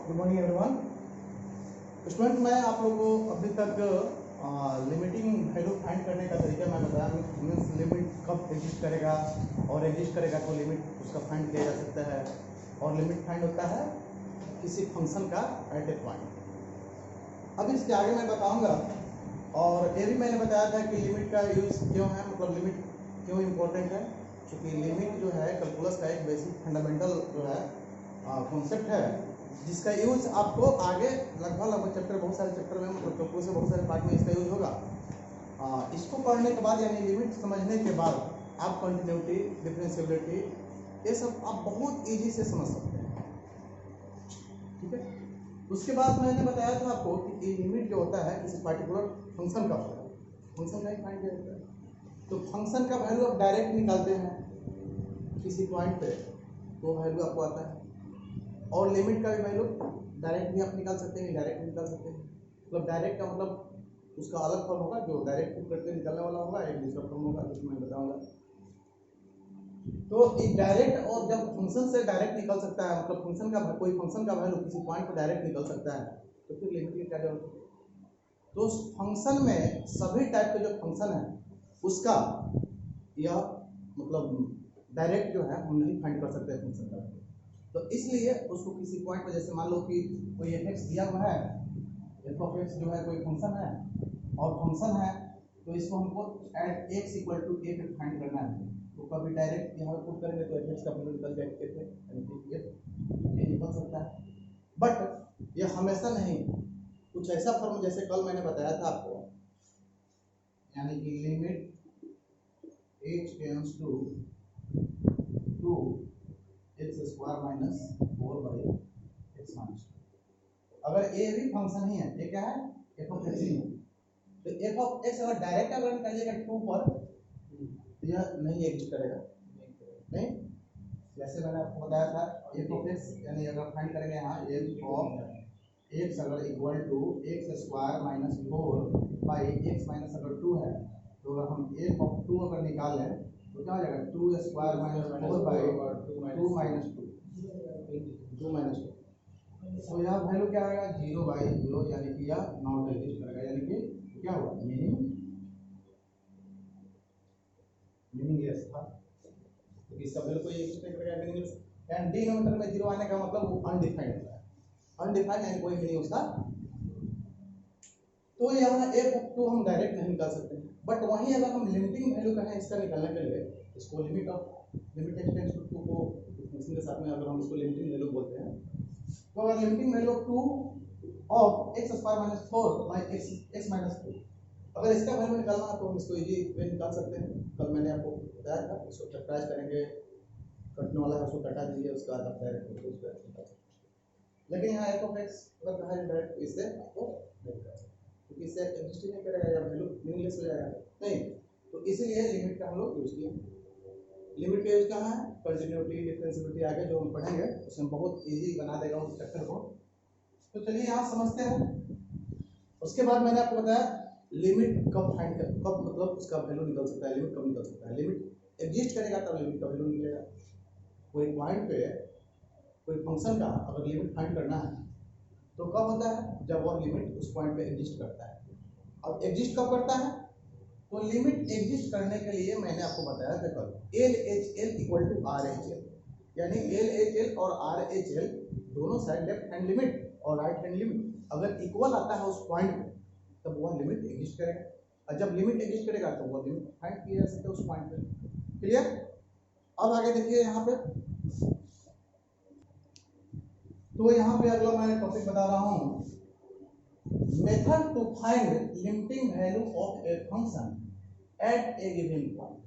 Good morning everyone. Student, मैं आप लोगों को अभी तक लिमिटिंग वैल्यू फाइंड करने का तरीका मैं बताया। मीन्स लिमिट कब एग्जिस्ट करेगा और एग्जिस्ट करेगा तो लिमिट उसका फाइंड किया जा सकता है। और लिमिट फाइंड होता है किसी फंक्शन का एट ए पॉइंट। अब इसके आगे मैं बताऊंगा। और ये भी मैंने बताया था कि लिमिट का यूज़ क्यों है, मतलब लिमिट क्यों इम्पोर्टेंट है। क्योंकि लिमिट जो है कैलकुलस का एक बेसिक फंडामेंटल जो है कॉन्सेप्ट है, जिसका यूज आपको आगे लगभग चैप्टर, बहुत सारे चैप्टर में, मतलब कैलकुलस से बहुत सारे पार्ट में इसका यूज होगा। इसको पढ़ने के बाद यानी लिमिट समझने के बाद आप कंटिन्यूटी, डिफरेंशियबिलिटी, ये सब आप बहुत इजी से समझ सकते हैं। ठीक है। उसके बाद मैंने बताया था आपको कि लिमिट जो होता है किसी पार्टिकुलर फंक्शन का होता है, फंक्शन का ही फाइंड किया जाता है। तो फंक्शन का वैल्यू आप डायरेक्ट निकालते हैं किसी पॉइंट पे, तो वैल्यू आपको आता है। और लिमिट का भी वैल्यू डायरेक्ट भी आप निकाल सकते हैं, इनडायरेक्ट भी निकाल सकते हैं। मतलब डायरेक्ट का मतलब उसका अलग फॉर्म होगा, जो डायरेक्ट पुट करके निकलने वाला होगा, एक दूसरा फॉर्म होगा जिसमें मैं बताऊंगा। तो एक डायरेक्ट, और जब फंक्शन से डायरेक्ट निकल सकता है, मतलब फंक्शन का कोई फंक्शन का वैल्यू किसी पॉइंट पर डायरेक्ट निकल सकता है, तो फिर लिमिट की क्या जरूरत है। तो उस फंक्शन में सभी टाइप के जो फंक्शन है उसका यह मतलब डायरेक्ट जो है हम नहीं फाइंड कर सकते फंक्शन का। तो इसलिए उसको किसी पॉइंट पर, जैसे मान लो कि कोई एफ एक्स दिया हुआ है, एफ ऑफ एक्स जो है कोई फंक्शन है और फंक्शन है, तो इसको हमको एट एक्स इक्वल टू ए पे फाइंड करना है। तो कभी डायरेक्ट यहाँ पे पुट करेंगे तो एफ एक्स का वैल्यू निकल जाएगा एफ ए निकल सकता है। बट ये हमेशा नहीं, कुछ ऐसा फॉर्म जैसे कल मैंने बताया था आपको, यानी कि limit h tends to x square minus 4/x minus 2। अगर ए भी फंक्शन ही है, ये क्या है, एफ ऑफ एक्स ही है, तो एफ ऑफ एक्स अगर डायरेक्ट अगर निकालिएगा 2 पर, तो यह नहीं एग्जिस्ट करेगा। नहीं, जैसे मैंने आपको बताया था एफ ऑफ एक्स यानी अगर फाइंड करेंगे यहाँ एफ ऑफ एक्स अगर equal to x square minus 4/x minus अगर 2 है, तो अगर हम एफ ऑफ 2 अगर निकालें तो क्या हो जाएगा, 2 स्क्वायर माइनस 4/2 माइनस 2 माइनस 2। तो यह वैल्यू क्या आएगा, 0/0, यानी कि यह नॉट एग्जिस्ट करेगा। यानी कि क्या हुआ, मीनिंगलेस था, क्योंकि इसका वैल्यू कोई एग्जिस्ट नहीं करेगा, मीनिंगलेस। एंड डिनोमिनेटर में 0 आने का मतलब वो अनडिफाइंड होता है, अनडिफाइंड यानी कोई मीनिंग उसका। तो यहाँ एफ ऑफ 2 हम डायरेक्ट नहीं निकाल सकते हैं, बट वहीं अगर हम लिमिटिंग वैल्यू कहें इसका निकालने के लिए, इसको लिमिट एक्स टेंड्स टू 2 को फंक्शन के साथ में अगर हम इसको लिमिटिंग वैल्यू बोलते हैं, तो अगर limiting value of 2 of x square minus 4/x minus 2, अगर इसका वैल्यू निकालना है तो हम इसको इजी वे निकाल सकते हैं। कल मैंने आपको बताया था, इसको फैक्टराइज करेंगे, कटने वाला है उसको कटा दीजिए, उसके बाद आप डायरेक्ट उसको निकाल सकते हैं। लेकिन यहाँ एफ ऑफ एक्स अगर कहा जाए डायरेक्ट, इससे आपको नहीं निकाल सकते, क्योंकि इससे एग्जिस्ट नहीं करेगा या वैल्यू मीनिंगलेस हो जाएगा। नहीं, तो इसीलिए लिमिट का हम लोग यूज किए। लिमिट का यूज कहाँ है, कंटिन्यूटी, डिफरेंशियबिलिटी आगे जो हम पढ़ेंगे उसमें बहुत इजी बना देगा उस चैप्टर को। तो चलिए यहाँ समझते हैं। उसके बाद मैंने आपको बताया लिमिट कब फाइंड कर, कब मतलब उसका वैल्यू निकल सकता है, लिमिट कब निकल सकता है। लिमिट एग्जिस्ट करेगा तब लिमिट का वैल्यू निकलेगा। कोई पॉइंट पे कोई फंक्शन का अगर लिमिट फाइंड करना है तो कब होता है, जब वह लिमिट उस पॉइंट पे एग्जिस्ट करता है। अब एग्जिस्ट कब करता है, तो लिमिट एग्जिस्ट करने के लिए मैंने आपको बताया था कल L H L equal to R H L, यानी एल एच एल और आर एच एल दोनों साइड लेफ्ट हैंड लिमिट और राइट हैंड लिमिट अगर इक्वल आता है उस पॉइंट पे, तब वह लिमिट एग्जिस्ट करेगा। और जब लिमिट एग्जिस्ट करेगा तो वह लिमिट फाइंड किया जा सकता है उस पॉइंट पे। क्लियर। अब आगे देखिए यहाँ पे, तो यहाँ पे अगला मैं टॉपिक बता रहा हूँ, method to find limiting value of a function at a given point.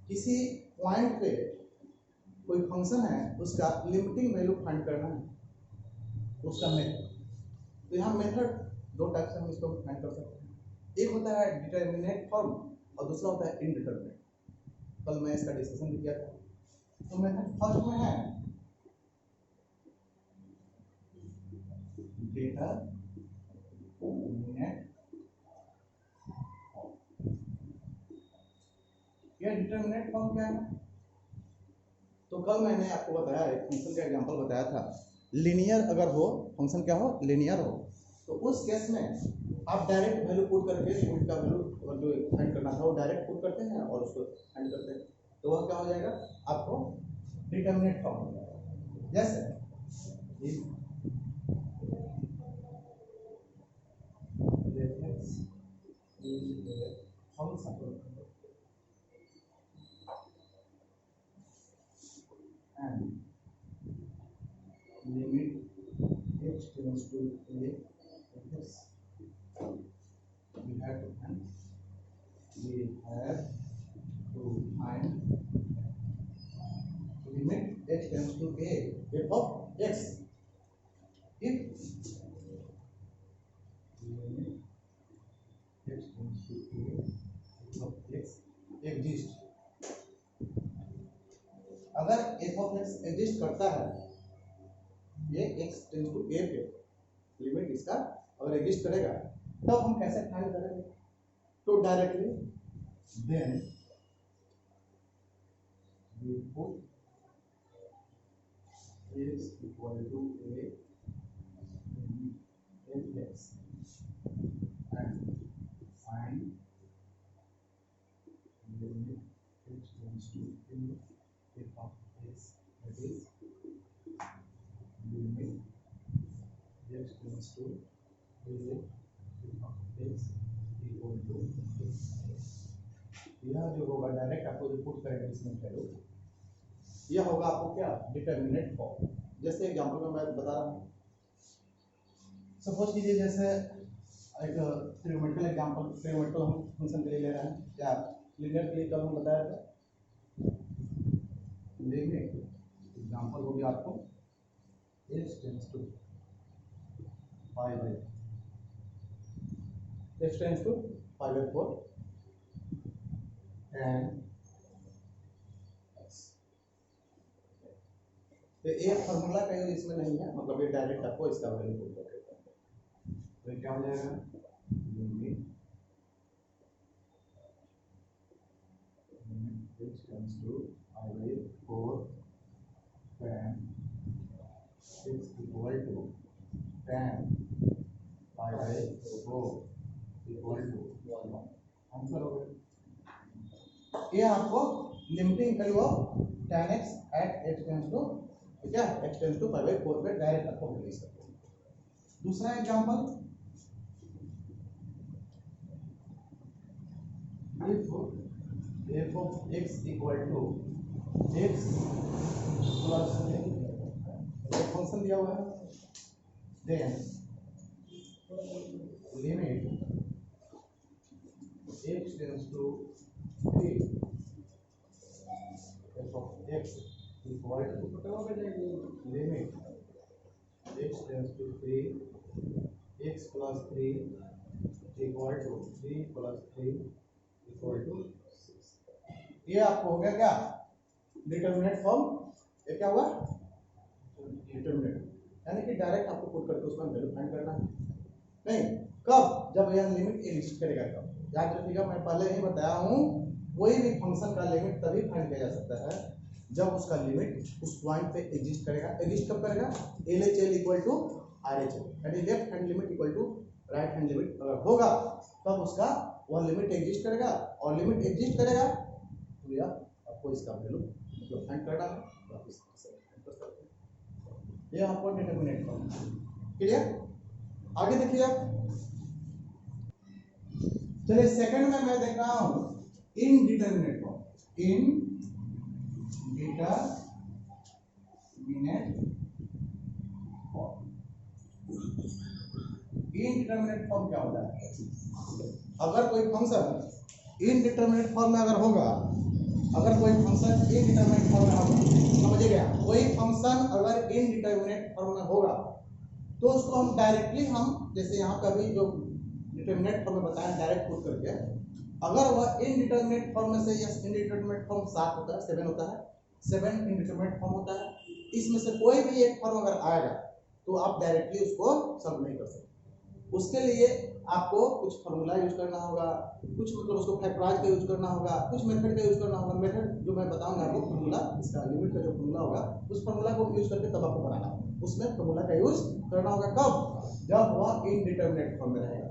किसी पॉइंट पे कोई फंक्शन है, उसका लिमिटिंग वैल्यू फाइंड करना है, उसका मेथड। तो यहाँ मेथड दो टाइप से हम इसको फाइंड कर सकते हैं। एक होता है डिटरमिनेट फॉर्म और दूसरा होता है इनडिटरमिनेट। कल मैं इसका डिस्कशन भी किया था। तो मेथड फर्स्ट में है डिटरमिनेट, यह डिटरमिनेट फॉर्म क्या है। तो कल मैंने आपको बताया, एक फंक्शन का एग्जांपल बताया था लीनियर अगर हो, फंक्शन क्या हो, लीनियर हो, तो उस केस में आप डायरेक्ट वैल्यू पुट करके लिमिट का वैल्यू जो फाइंड करना था वो डायरेक्ट पुट करते हैं और उसको फाइंड करते हैं, तो वह क्या हो जाएगा आपको डिटर्मिनेट फॉर्म हो जाएगा। जैसे function and limit h tends to a, this we have to find limit h tends to a f of x if limit h tends to a f of x exist, अगर f of x exist करता है, ये x tends to a पे limit इसका अगर exist करेगा तब हम कैसे फाइंड करेंगे, तो directly then we put x equal to a in fx and find limit h tends to a f of x, that is limit x tends to a f of x equal to x। यह जो होगा direct आपको जो put करेंगे इसमें value, यह होगा आपको क्या डिटर्मिनेट फॉर्म। जैसे एग्जांपल में मैं बता रहा हूँ, सपोज कीजिए जैसे एक ट्रिग्नोमेट्रिकल एग्जांपल, ट्रिग्नोमेट्रिकल हम फंक्शन के लिए ले रहे हैं, क्या लीनियर के लिए कल हम बताया था, लिमिट एग्जांपल हो गया आपको x tends to pi by x tends to pi by 4 and तो ये फार्मूला का यूज इसमें नहीं है, मतलब ये डायरेक्ट आपको इसका वैल्यू पुट कर देता है, तो क्या हो जाएगा limit h tends to I by 4 tan x equal to tan pi by 4 equal to 1। Answer हो गया। ये आपको limiting value of tan x at h tends to क्या x tends to pi by 4 पे डायरेक्ट आपको release करते हैं। दूसरा example, if f of x equal to x plus एक फंक्शन दिया हुआ है, then limit x tends to 3 f of x equal to limit x tends to 3 x plus 3 equal to 3 plus 3 equal to 6। ये आपको हो गया क्या determinate form. ये क्या हुआ डिटर्मिनेट, यानी कि डायरेक्ट आपको पुट करके उसमें वैल्यू फाइंड करना है। नहीं कब, जब यह लिमिट एग्जिस्ट करेगा तब। याद रखिएगा मैं पहले ही बताया हूँ, कोई भी फंक्शन का लिमिट तभी फाइंड किया जा सकता है जब उसका लिमिट उस पॉइंट पे एग्जिस्ट करेगा। एग्जिस्ट कब करेगा, LHL इक्वल टू RHL, यानी left hand limit equal to right hand limit अगर होगा तब उसका वह लिमिट एग्जिस्ट करेगा, और लिमिट एग्जिस्ट करेगा तो यह आपको इसका वैल्यू जो फाइंड करना है आप इस तरह से फाइंड कर सकते हैं। यह आपको डिटरमिनेट फॉर्म क्लियर। आगे देखिए आप, चलिए सेकंड में मैं देख रहा हूं इनडिटरमिनेट फॉर्म। इनडिटरमिनेट फॉर्म क्या होता है, अगर कोई फंक्शन इनडिटरमिनेट फॉर्म में अगर होगा, अगर कोई फंक्शन इनडिटरमिनेट फॉर्म में होगा, समझिए क्या, कोई फंक्शन अगर इनडिटरमिनेट फॉर्म में होगा तो उसको हम डायरेक्टली हम जैसे यहाँ का भी जो डिटरमिनेट फॉर्म में बताया डायरेक्ट पुट करके, अगर वह इनडिटरमिनेट फॉर्म में से, यस इनडिटरमिनेट फॉर्म 7 होता है, 7 होता है, 7 इनडिटरमिनेट फॉर्म होता है, इसमें से कोई भी एक फॉर्म अगर आएगा तो आप डायरेक्टली उसको सॉल्व नहीं कर सकते। उसके लिए आपको कुछ फार्मूला यूज करना होगा, कुछ मतलब उसको फैक्टराइज का यूज करना होगा, कुछ मेथड का यूज करना होगा। मेथड जो मैं बताऊंगा आपको, फार्मूला इसका लिमिट का जो फार्मूला होगा उस फार्मूला को यूज करके तब आपको बनाना होगा। उसमें फार्मूला का यूज करना होगा कब? जब वह इनडिटरमिनेट फॉर्म में रहेगा।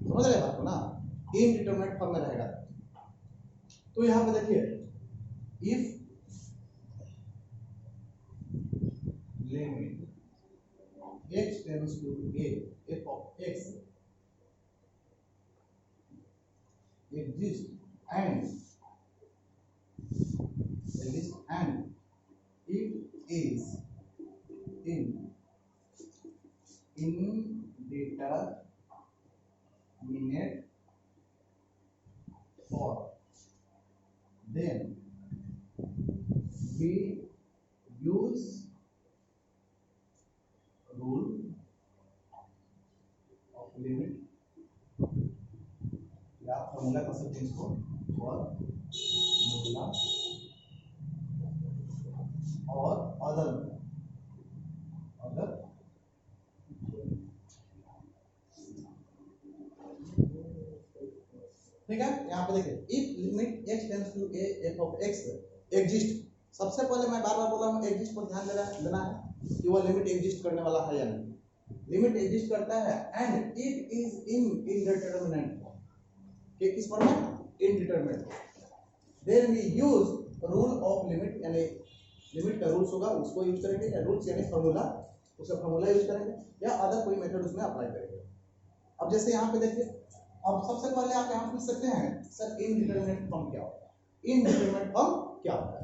समझ रहे बात को ना? इनडिटरमिनेट फॉर्म में रहेगा। तो यहां पे देखिए, if limit x tends to a f of x exists and it is in indeterminate form, then we use rule of limit या फॉर्मूला कर सकते हैं इसको, फॉर्मूला और अदर ठीक है। यहाँ पे देखिए, if limit x tends to a f of x exist, सबसे पहले मैं बार बार बोल रहा हूँ एग्जिस्ट पर ध्यान देना है कि वह लिमिट एग्जिस्ट करने वाला है या नहीं। लिमिट एग्जिस्ट करता है and it is in indeterminate form, कि किस फॉर्म में? Indeterminate. Then we use rule of limit, यानी लिमिट का रूल्स होगा उसको यूज करेंगे, या रूल्स यानी फार्मूला, उसका फार्मूला यूज करेंगे, या अदर कोई मेथड उसमें अप्लाई करेंगे। अब जैसे यहाँ पे देखिए, अब सबसे पहले आप यहाँ पूछ सकते हैं सर इनडिटरमिनेट फॉर्म क्या होता है? इनडिटरमिनेट फॉर्म क्या होता है?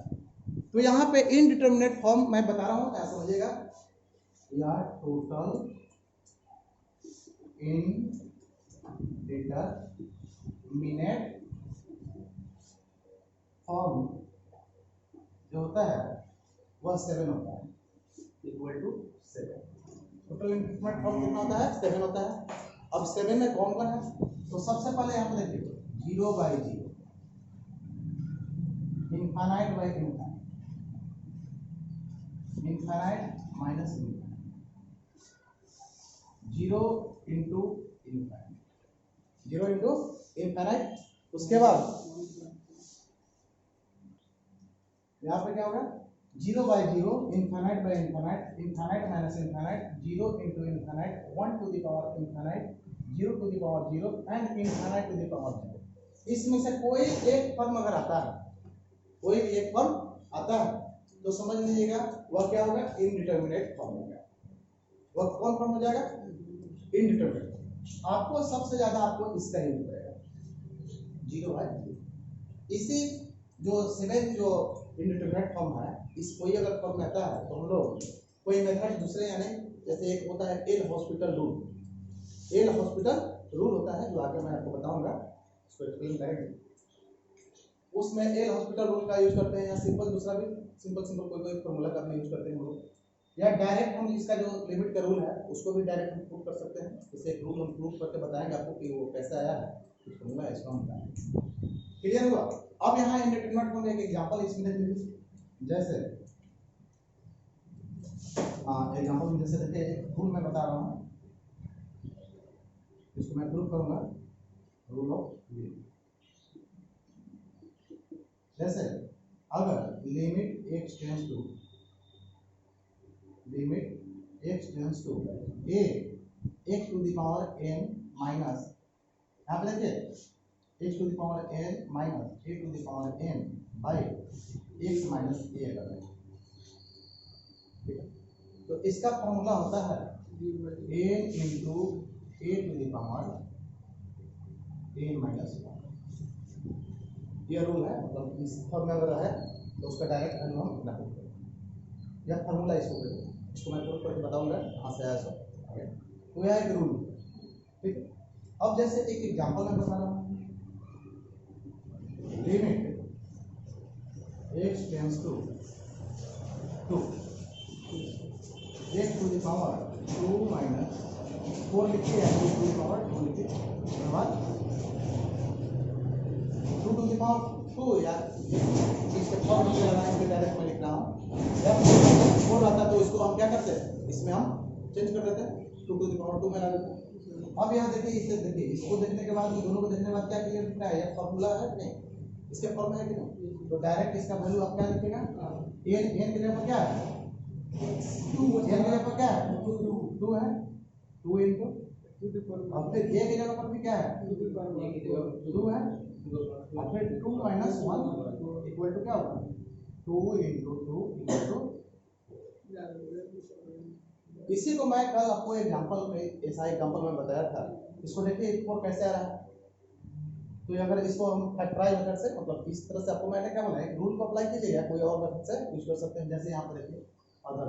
तो यहाँ पे इनडिटरमिनेट फॉर्म मैं बता रहा हूँ, क्या समझिएगा, या टोटल इनडिटरमिनेट फॉर्म जो होता है वह 7 होता है, equal to 7। Total indeterminate form कितना होता है? 7 होता है। अब 7 में कौन कौन है? तो सबसे पहले यहाँ पे देखिए, 0 by 0, infinite by infinite, infinite minus infinite, 0 into infinite, 0 into infinite. उसके बाद यहाँ पे क्या होगा? 0 by 0, infinite by infinite, infinite minus infinite, 0 into infinite, 1 to the power infinite, 0 to the power 0 and infinite to the power 0। इसमें से कोई एक फॉर्म अगर आता है, कोई भी एक फॉर्म आता है तो समझ लीजिएगा वह क्या होगा? इनडिटरमिनेट फॉर्म हो गया। वह कौन फॉर्म हो जाएगा? इनडिटरमिनेट। आपको सबसे ज्यादा आपको इसका यूज करेगा, 0 by 0। इसी जो 7 जो इनडिटरमिनेट फॉर्म है, इस कोई अगर फॉर्म में आता है तो हम लोग कोई मेथड दूसरे, यानी जैसे एक होता है L hospital rule, L hospital rule होता है जो आगे मैं आपको बताऊंगा, इसको एक्सप्लेन करेंगे। उसमें एल हॉस्पिटल रूल का यूज करते हैं, या सिंपल दूसरा भी सिंपल कोई फार्मूला का भी यूज करते हैं हम लोग, या डायरेक्ट हम इसका जो लिमिट का रूल है उसको भी डायरेक्ट हम प्रूव कर सकते हैं। जैसे एक रूल हम प्रूव करके बताएंगे आपको कि वो कैसे आया है, कुछ फार्मूला इसका हम बताएंगे। क्लियर हुआ? अब यहाँ इनडिटरमिनेट फॉर्म एक एग्जांपल इसमें देख लीजिए, जैसे एग्जांपल में जैसे देखिए एक रूल मैं बता रहा हूँ, इसको मैं प्रूव करूंगा, रूल ऑफ लिमिट। जैसे अगर limit x tends to a x to the power n minus, यहाँ पे देखिए x to the power n minus a to the power n by x minus a अगर है, ठीक है, तो इसका फॉर्मूला होता है a into a to the power a minus 1। ये रूल है, मतलब इस फॉर्म में अगर है तो उसका डायरेक्ट वैल्यू हम इतना पुट करेंगे, या फार्मूला इसको करेंगे, इसको मैं प्रूव करके बताऊंगा कहाँ से आया सब आगे। तो यह एक रूल, ठीक है। अब जैसे एक एग्जांपल मैं बता रहा हूँ, limit x tends to 2 x to the power 2 minus 4 लिखिए, x टू द पावर 2 लिखिए, उसके बाद 2 टू द पावर 2, यार इसके फॉर्म में लगाना, इसके डायरेक्ट में लिख रहा हूँ। जब 4 आता तो इसको हम क्या करते हैं, इसमें हम चेंज कर देते हैं, टू टू द पावर 2 में ला देते हैं। अब यहाँ देखिए, इसे देखिए, इसको देखने के बाद, दोनों को देखने के बाद क्या क्लियर दिख रहा है, ये फॉर्मूला है कि नहीं, इसके फॉर्म है कि नहीं, तो डायरेक्ट इसका वैल्यू आप क्या लिखेगा, एन के जगह पर क्या है, 2, एन के जगह पर क्या है, 2 है, 2 इनटू, और फिर ए की जगह पर भी क्या है, 2 है, और फिर 2 माइनस 1 इक्वल टू क्या होगा, 2 इंटू 2 इक्वल टू। इसी को मैं कल आपको एग्जांपल में, ऐसा एग्जांपल में बताया था, इसको देखिए 4 कैसे आ रहा है। तो अगर इसको हम फैक्टराइज मेथड से, मतलब इस तरह से आपको मैंने क्या बोला, एक रूल को अप्लाई कीजिएगा, कोई और मेथड से यूज कर सकते हैं। जैसे यहाँ पर देखिए अदर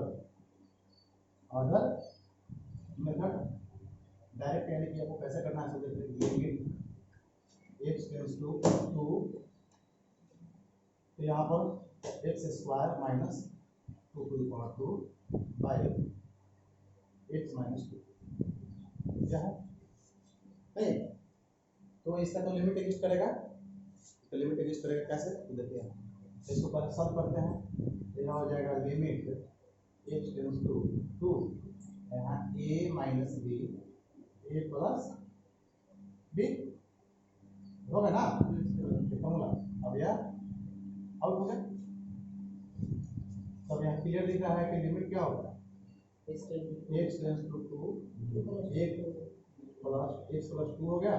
मेथड डायरेक्ट, यानी कि आपको कैसे करना है, देखिए लिमिट x टेंड्स टू 2, तो यहाँ पर x square minus 2 to the power 2 by x minus 2, क्या है नहीं, तो इसका तो लिमिट एग्जिस्ट करेगा, तो लिमिट एग्जिस्ट करेगा कैसे, तो देखिए इसको पहले सॉल्व करते हैं, तो यहाँ हो जाएगा लिमिट x टेंड्स टू 2, यहाँ a minus b a plus b होगा ना, फॉर्मूला। अब यह आउट हो गया, तब यहाँ क्लियर दिख रहा है कि लिमिट क्या होगा, x tends to 2 1 plus x plus 2 हो गया।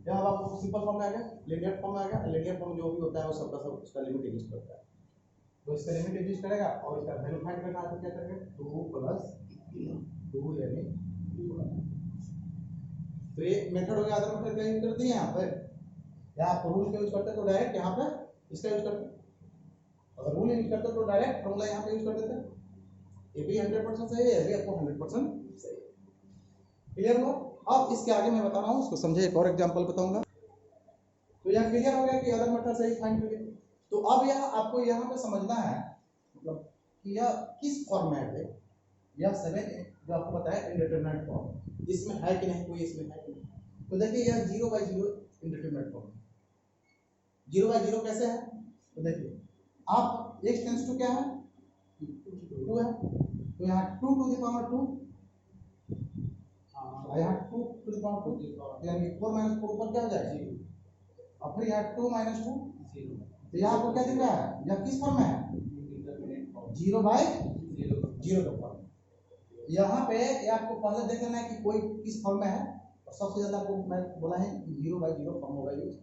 यह अब आपको सिंपल फॉर्म में आ गया, लीनियर फॉर्म में आ गया। लीनियर फॉर्म जो भी होता है वो सबका सब उसका लिमिट एग्जिस्ट करता है, तो इसका लिमिट एग्जिस्ट करेगा और इसका वैल्यू फाइंड करना है, तो क्या करेंगे, 2 प्लस 2 यानी 2। तो ये मेथड हो गया, अदर मेथड का यूज करते हैं यहाँ पर, या आप रूल का यूज करते हैं तो डायरेक्ट यहाँ पर इसका यूज करते हैं, अगर रूल यूज करते हो तो डायरेक्ट फॉर्मूला यहाँ पे यूज कर देते हैं। ये भी 100% सही है, ये भी आपको 100% सही है। क्लियर हुआ? अब इसके आगे मैं बता रहा हूँ, उसको समझे, एक और एग्जांपल बताऊंगा। तो यहाँ क्लियर हो गया कि अदर मेथड से ही फाइंड करिए। तो अब यहाँ आपको यहाँ पे समझना है, मतलब कि यह किस फॉर्मेट है, यह 7 जो आपको बताया इंडिटरमिनेट फॉर्म, इसमें है कि नहीं, कोई इसमें है कि नहीं। तो देखिए यह 0/0 इंडिटरमिनेट फॉर्म, 0/0 कैसे है, तो देखिए आप x टेंड्स टू क्या है, 2 है, तो यहाँ 2 टू द पावर 2, यहाँ 2 टू द पावर 2, यानी 4 माइनस 4 ऊपर क्या हो जाएगा, और फिर यहाँ 2 माइनस 2, तो यहाँ आपको क्या दिख रहा है, यह किस फॉर्म में है, 0/0 का फॉर्म। यहाँ पे ये आपको पहले देख लेना है कि कोई किस फॉर्म में है, और सबसे ज्यादा आपको मैं बोला है 0/0 फॉर्म होगा यूज,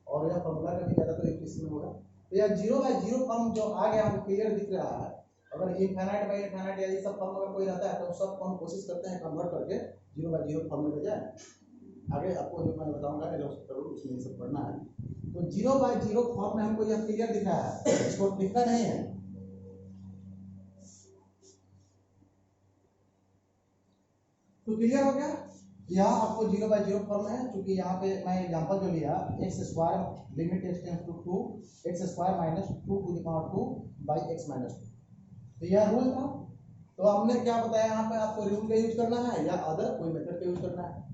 और यह फॉर्मूला का भी ज्यादातर यूज इसमें होगा। तो यह 0/0 फॉर्म जो आ गया हमको क्लियर दिख रहा है। अगर इनफाइनाइट बाय इनफाइनाइट या ये सब फॉर्म अगर कोई रहता है तो सब हम कोशिश करते हैं कन्वर्ट करके 0/0 फॉर्म में जाए। आगे आपको जो मैं बताऊंगा उसमें ये सब पढ़ना है। तो 0/0 फॉर्म में हमको यह क्लियर दिख रहा है, इसको लिखना नहीं है। तो क्लियर हो गया, यहाँ आपको 0/0 फॉर्म है, क्योंकि यहाँ पे मैं एग्जांपल जो लिया x square limit x tends to 2 x square minus 2 to the power 2 by x minus 2, तो यह रूल था। तो हमने क्या बताया, यहाँ पे आपको रूल का यूज करना है या अदर कोई मेथड का यूज करना है।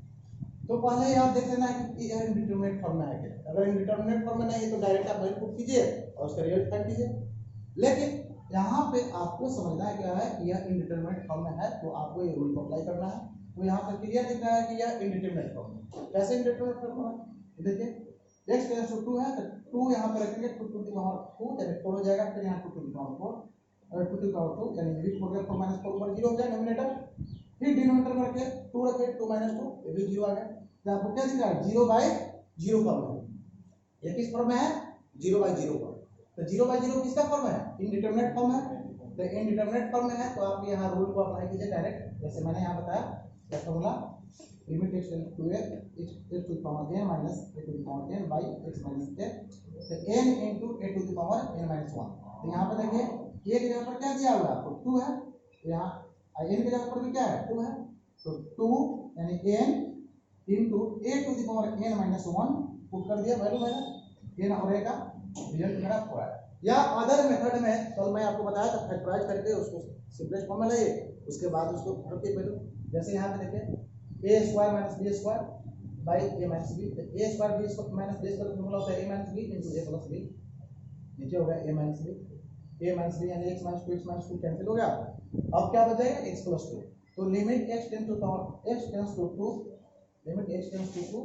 तो पहले आप देख लेना है कि यह इंडिटरमिनेट फॉर्म में है क्या। अगर इंडिटरमिनेट फॉर्म में नहीं है तो डायरेक्ट आप वैल्यू पुट कीजिए और उसका रिजल्ट फाइंड कीजिए। लेकिन यहाँ पे आपको समझना है क्या है कि यह इंडिटरमिनेट फॉर्म में है, तो आपको ये रूल को अप्लाई करना है। तो यहाँ पर क्लियर दिख रहा है कि यह इंडिटरमिनेट फॉर्म है। कैसे इंडिटरमिनेट फॉर्म है, देखिए x टेंड्स टू 2 है, तो 2 यहाँ पर रखेंगे, 2 टू द पावर 2 यानी 4 हो जाएगा, फिर यहाँ 2 टू द पावर 4 और 2 टू द पावर 2 यानी ये भी 4 4 माइनस 4 ऊपर 0 हो गया डिनोमिनेटर। फिर डिनोमिनेटर में रखे 2 रखे 2 माइनस 2, ये भी 0 आ गया। तो आपको क्या दिख रहा है, 0/0 फॉर्म है। ये किस फॉर्म में है, 0/0 फॉर्म। तो 0/0 किसका फॉर्म है, इनडिटरमिनेट फॉर्म है। तो इनडिटरमिनेट फॉर्म में है, तो आप यहाँ रूल को अप्लाई कीजिए डायरेक्ट, जैसे मैंने यहाँ बताया क्या formula, limit x tends to x to the power n minus a to the power n by x minus a, तो n into a to the power n minus 1। तो यहाँ पे देखिए a की जगह पर क्या दिया हुआ है आपको, 2 है, तो यहाँ n की जगह पर भी क्या है, 2 है, तो 2 यानी n into a to the power n minus 1 put कर दिया वैल्यू मैंने, n और a का रिजल्ट मेरा पूरा है। या अदर मेथड में कल मैं आपको बताया था, फैक्टराइज करके उसको सिंपलेस्ट फॉर्म में लाइए, उसके बाद उसको रखिए वैल्यू। जैसे यहाँ पे देखिए a square minus b square by a minus b, तो a square b square minus b square का फॉर्मूला होता है a minus b into a plus b, नीचे हो गया a माइनस b यानी x minus 2 x minus 2 cancel हो गया। अब क्या बच जाएगा, x प्लस 2, तो limit x tends to 2, limit x tends to 2,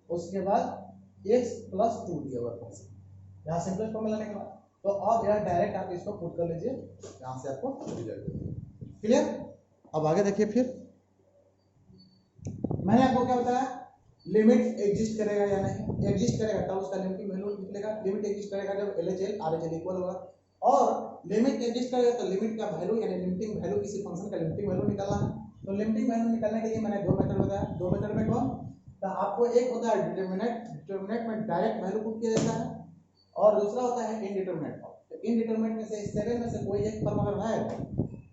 उसके बाद x प्लस 2 दिया हुआ फंक्शन, यहाँ सिंपलेस्ट फॉर्मूला निकला। तो अब यार डायरेक्ट आप इसको पुट कर लीजिए, यहाँ से आपको रिजल्ट क्लियर। अब आगे देखिए, फिर मैंने आपको क्या बताया, लिमिट एग्जिस्ट करेगा या नहीं, एग्जिस्ट करेगा तब उसका लिमिटिंग वैल्यू निकलेगा। लिमिट एग्जिस्ट करेगा जब LHL RHL इक्वल होगा, और लिमिट एग्जिस्ट करेगा तो लिमिट का वैल्यू यानी लिमिटिंग वैल्यू किसी फंक्शन का लिमिटिंग वैल्यू निकालना है। तो लिमिटिंग वैल्यू निकालने के लिए मैंने दो मेथड बताया। दो मेथड में कौन, तो आपको एक होता है डिटरमिनेंट में डायरेक्ट वैल्यू पुट किया जाता है, और दूसरा होता है इनडिटरमिनेंट फॉर्म। तो इनडिटरमिनेंट में से इस सेवन में से कोई एक फॉर्म अगर है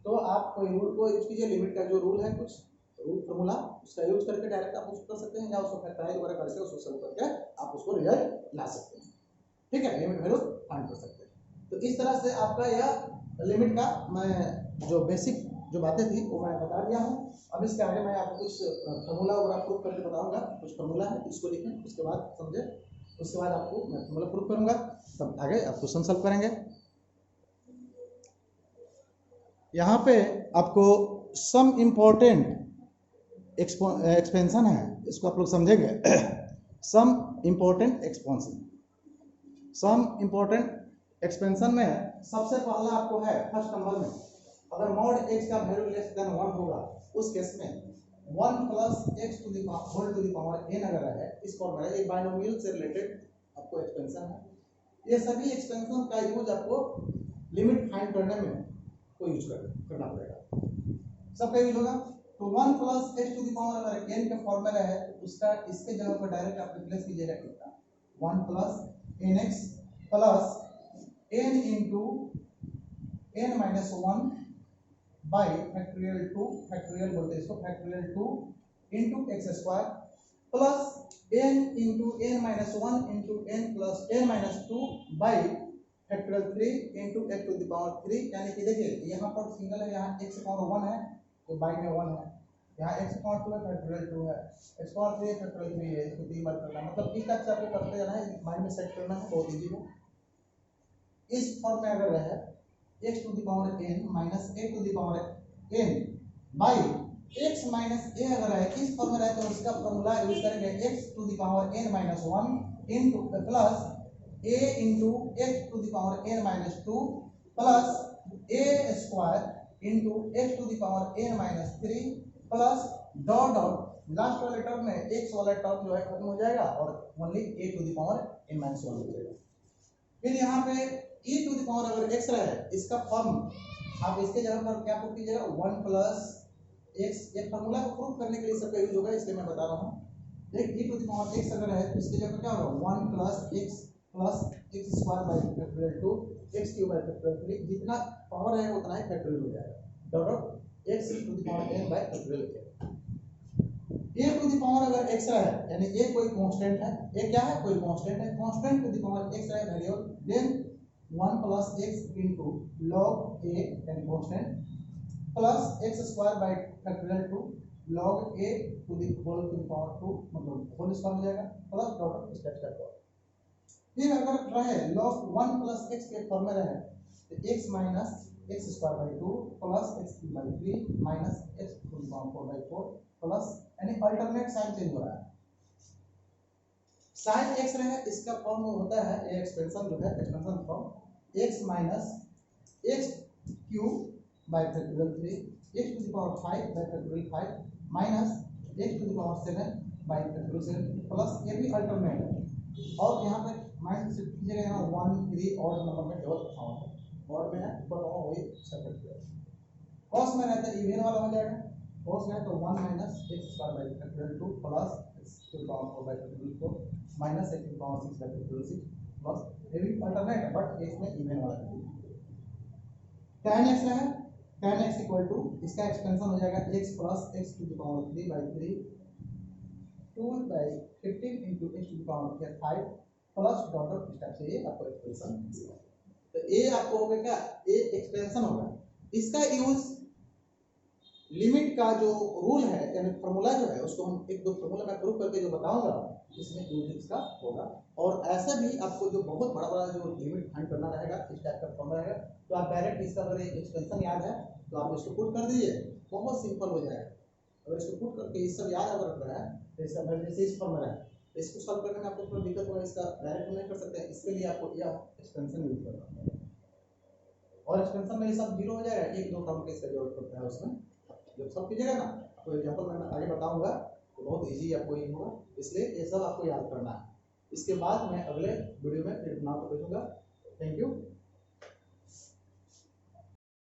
तो आप कोई रूल को यूज कीजिए, लिमिट का जो रूल है कुछ रूल फॉर्मूला उसका यूज करके डायरेक्ट आप उसको कर सकते हैं, या उसको फैक्टराइज वगैरह करके उसको सॉल्व करके आप उसको रिजल्ट ला सकते हैं। ठीक है, लिमिट वैल्यू फाइंड कर सकते हैं। तो इस तरह से आपका यह लिमिट का मैं जो बेसिक जो बातें थी वो मैं बता दिया हूँ। अब इसके आगे मैं आपको कुछ फॉर्मूला वगैरह प्रूफ करके बताऊंगा। कुछ फॉर्मूला है इसको लिखें, उसके बाद समझे, उसके बाद आपको मैं फॉर्मूला प्रूफ करूंगा, तब आगे आप क्वेश्चन सॉल्व करेंगे। यहाँ पे आपको सम इम्पोर्टेंट एक्सपेंशन है, इसको आप लोग समझेंगे। Some important expansion, some important expansion में सबसे पहला आपको है फर्स्ट नंबर में, अगर मॉड x का वैल्यू लेस देन 1 होगा उस केस में 1 plus x to the whole to the power n अगर है, इस फॉर्म में ये बाइनोमियल से रिलेटेड आपको एक्सपेंशन है। ये सभी एक्सपेंशन का यूज आपको लिमिट फाइंड करने में को यूज करना पड़ेगा, सबका यूज होगा। तो 1 plus x to the power अगर n के फॉर्मूला है तो उसका इसके जगह पर डायरेक्ट आप रिप्लेस कीजिएगा कितना, 1 plus nx plus n into n minus 1 by factorial 2, factorial बोलते हैं इसको, factorial 2 into x square plus n into n minus 1 into n plus n minus 2 by factorial 3 into x to the power 3। यानी कि देखिए यहाँ पर single है, यहाँ x पावर 1 है तो बाई में 1 है, यहाँ x पावर 2 है फैक्टोरियल 2 है, x पावर 3 है फैक्टोरियल 3 है, इसको 3 बार करना, मतलब इस टाइप से आपको करते जाना है, माइंड में सेट करना है, बहुत इजी है। इस फॉर्म में अगर है x to the power n minus a to the power n by x minus a अगर है इस फॉर्म में रहता है तो उसका फॉर्मूला यूज करेंगे x to the power n minus 1 into plus a into x to the power n minus 2 plus a square into x to the power n minus 3 plus dot dot last वाले term में x वाला term जो है खत्म हो जाएगा और only a to the power n minus 1 हो जाएगा। फिर यहाँ पे e टू द पावर अगर x रहे इसका फॉर्म आप इसके जगह पर क्या पुट कीजिएगा, 1 प्लस x, ये फार्मूला को प्रूव करने के लिए सबका यूज होगा इसलिए मैं बता रहा हूँ। देख e to the power x अगर है तो इसके जगह पर क्या होगा, 1 plus x square by factorial 2 x cube by factorial 3, जितना पावर है उतना ही फैक्टोरियल हो जाएगा, dot dot x to the power n by factorial a to the power अगर x है यानी a कोई कांस्टेंट है, a क्या है, कोई कांस्टेंट है, constant to the power x है variable, then 1 plus x into log a यानी constant plus x square by factorial 2 log a to the whole to the power 2 मतलब होल स्क्वायर हो जाएगा प्लस डॉट स्टेप स्टेप। फिर अगर रहे log 1 plus x के form में रहे तो x minus x square by 2 plus x by 3 minus x to the power 4 by 4 plus, यानी अल्टरनेट साइन चेंज हो रहा है। साइन x रहे इसका फॉर्म होता है, ये एक्सपेंशन जो है expansion form x minus x cube by factorial 3 x to the power 5 by factorial 5 minus x to the power 7 by factorial 7 plus, ये भी अल्टरनेट है। और यहाँ पे माइनस शिफ्ट कीजिएगा, यहाँ 1 3 और नंबर में केवल रखा हुआ है और में है ऊपर का वही सेपरेट कॉस में रहता है इवन वाला हो जाएगा, cos में तो 1 minus x square by factorial 2 plus x to the power 4 by factorial 4 minus x to the power 6 by factorial 6 plus, ये भी अल्टरनेट है बट इसमें इवन वाला है। tan x है, tan x इक्वल टू इसका एक्सपेंशन हो जाएगा x plus x to the power 3 by 3 2 by 15 into x to the power 5 plus dot dot इस टाइप से ये आपको एक्सपेंशन। तो ये आपको होगा क्या, ये एक्सपेंशन होगा, इसका यूज लिमिट का जो रूल है यानी फॉर्मूला जो है उसको हम एक दो फॉर्मूला में प्रूव करके जो बताऊंगा इसमें यूज का होगा। और ऐसा भी आपको जो बहुत बड़ा बड़ा जो लिमिट फाइंड करना रहेगा इस टाइप का फॉर्मूला रहेगा तो आप डायरेक्ट इसका अगर एक्सपेंशन याद है तो आप इसको पुट कर दीजिए, बहुत सिंपल हो जाएगा। अगर इसको पुट करके इस सब याद अगर रखना है तो इसका वैल्यू जैसे इस फॉर्मूला है, इसको सॉल्व करने में आपको थोड़ा दिक्कत होगा, इसका डायरेक्ट नहीं कर सकते, इसके लिए आपको यह एक्सपेंशन यूज करना है। और एक्सपेंशन में ये सब जीरो हो जाएगा, एक दो टर्म की इसका जरूरत पड़ता है उसमें। जब सब कीजिएगा ना आपको एग्जांपल मैं आगे बताऊंगा तो बहुत इजी आपको ये होगा, इसलिए ये सब आपको याद करना है। इसके बाद मैं अगले वीडियो में फिर नाम को भेजूंगा। Thank you.